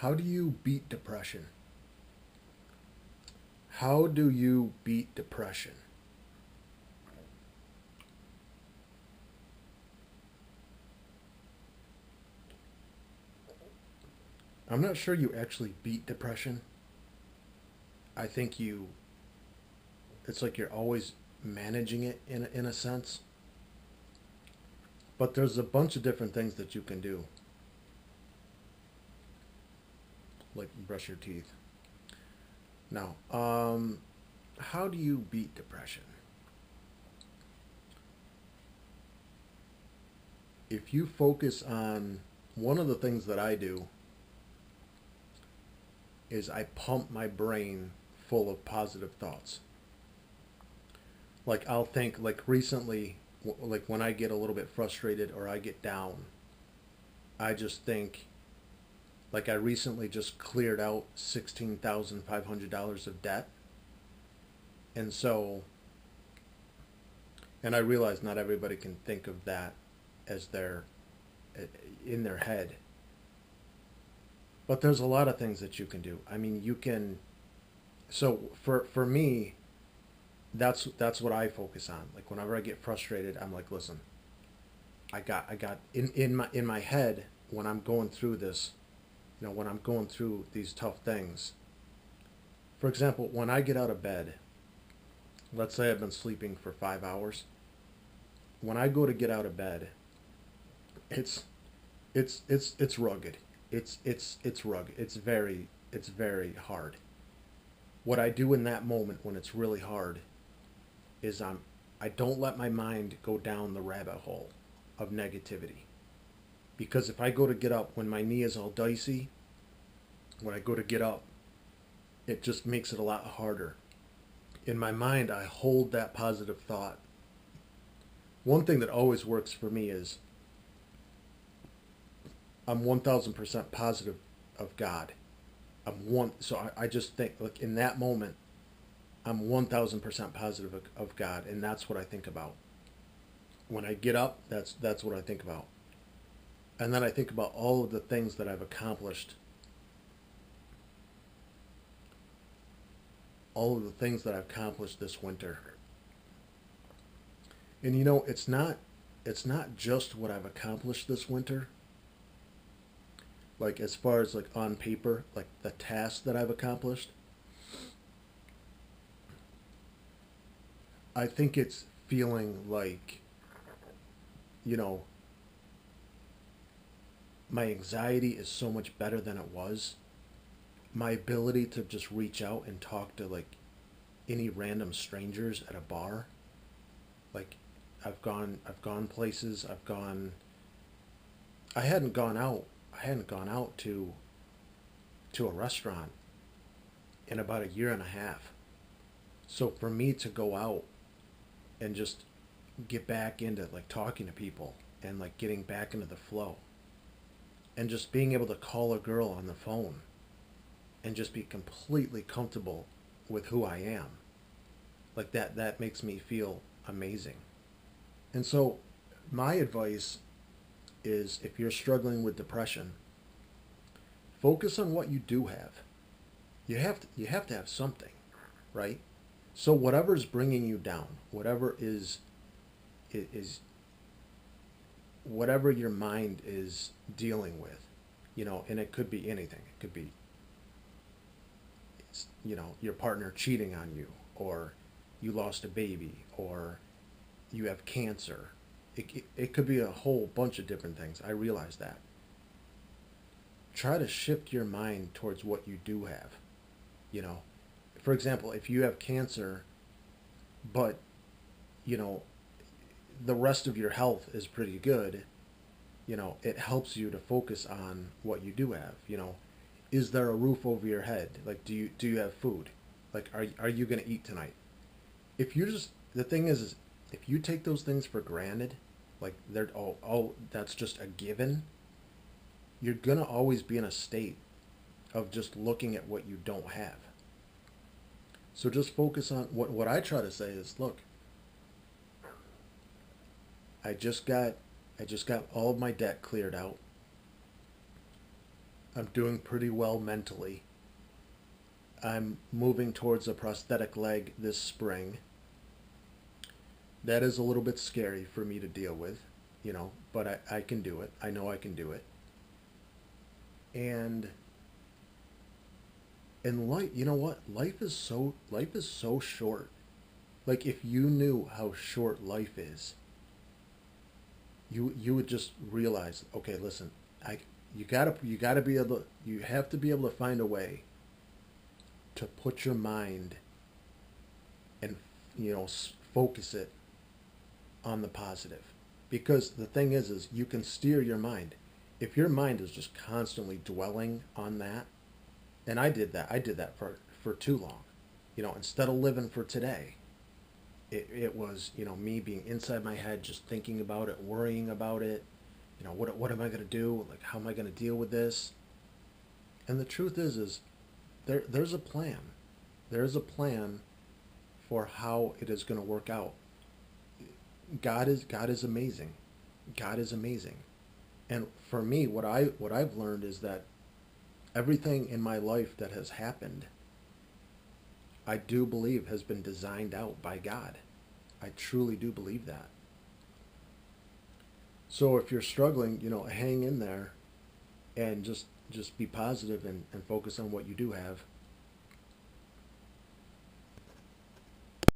How do you beat depression? How do you beat depression? I'm not sure you actually beat depression. I think it's like you're always managing it in a sense. But there's a bunch of different things that you can do, like brush your teeth. Now, how do you beat depression? If you focus on one of the things that I do is I pump my brain full of positive thoughts. Like I'll think like recently, like when I get a little bit frustrated or I get down, I just think like I recently just cleared out $16,500 of debt, and so and I realize not everybody can think of that as their in their head, but there's a lot of things that you can do. I mean, you can. So for me, that's what I focus on. Like whenever I get frustrated, I'm like, listen, I got in my head when I'm going through this, when I'm going through these tough things. For example, when I get out of bed, let's say I've been sleeping for 5 hours. When I go to get out of bed, it's it's rugged. It's rugged. It's very hard. What I do in that moment when it's really hard is I don't let my mind go down the rabbit hole of negativity. Because if I go to get up when my knee is all dicey, when I go to get up, it just makes it a lot harder. In my mind, I hold that positive thought. One thing that always works for me is I'm 1,000% positive of God. So I just think, like, in that moment, I'm 1,000% positive of God, and that's what I think about. When I get up, that's what I think about. And then I think about all of the things that I've accomplished, all of the things that I've accomplished this winter. And it's not just what I've accomplished this winter, like as far as like on paper, like the tasks that I've accomplished. I think it's feeling like, you know, my anxiety is so much better than it was. My ability to just reach out and talk to like any random strangers at a bar, like I've gone places, I hadn't gone out to a restaurant in about a year and a half. So for me to go out and just get back into like talking to people and like getting back into the flow and just being able to call a girl on the phone and just be completely comfortable with who I am, like that makes me feel amazing. And so my advice is, if you're struggling with depression, focus on what you do have. You have to have something, right? So whatever's bringing you down, whatever is whatever your mind is dealing with, and it could be anything. It could be, your partner cheating on you, or you lost a baby, or you have cancer. It could be a whole bunch of different things. I realize that. Try to shift your mind towards what you do have. You know, for example, if you have cancer, but, you know, the rest of your health is pretty good, it helps you to focus on what you do have. Is there a roof over your head? Like, do you have food? Like, are you going to eat tonight? If you just The thing is if you take those things for granted, like they're all that's just a given, you're going to always be in a state of just looking at what you don't have. So just focus on what I try to say is, look, I just got I just got all of my debt cleared out. I'm doing pretty well mentally. I'm moving towards a prosthetic leg this spring. That is a little bit scary for me to deal with, but I can do it. I know I can do it. And life, you know what? Life is so short. Like if you knew how short life is, you would just realize, okay, listen, I you gotta be able to, you have to be able to find a way to put your mind and focus it on the positive. Because the thing is you can steer your mind. If your mind is just constantly dwelling on that, and I did that for too long. Instead of living for today, it was, me being inside my head, just thinking about it, worrying about it. What am I going to do? Like, how am I going to deal with this? And the truth is there's a plan. There's a plan for how it is going to work out. God is amazing. God is amazing. And for me, what I've learned is that everything in my life that has happened, I do believe has been designed out by God. I truly do believe that. So if you're struggling, hang in there and just be positive and focus on what you do have.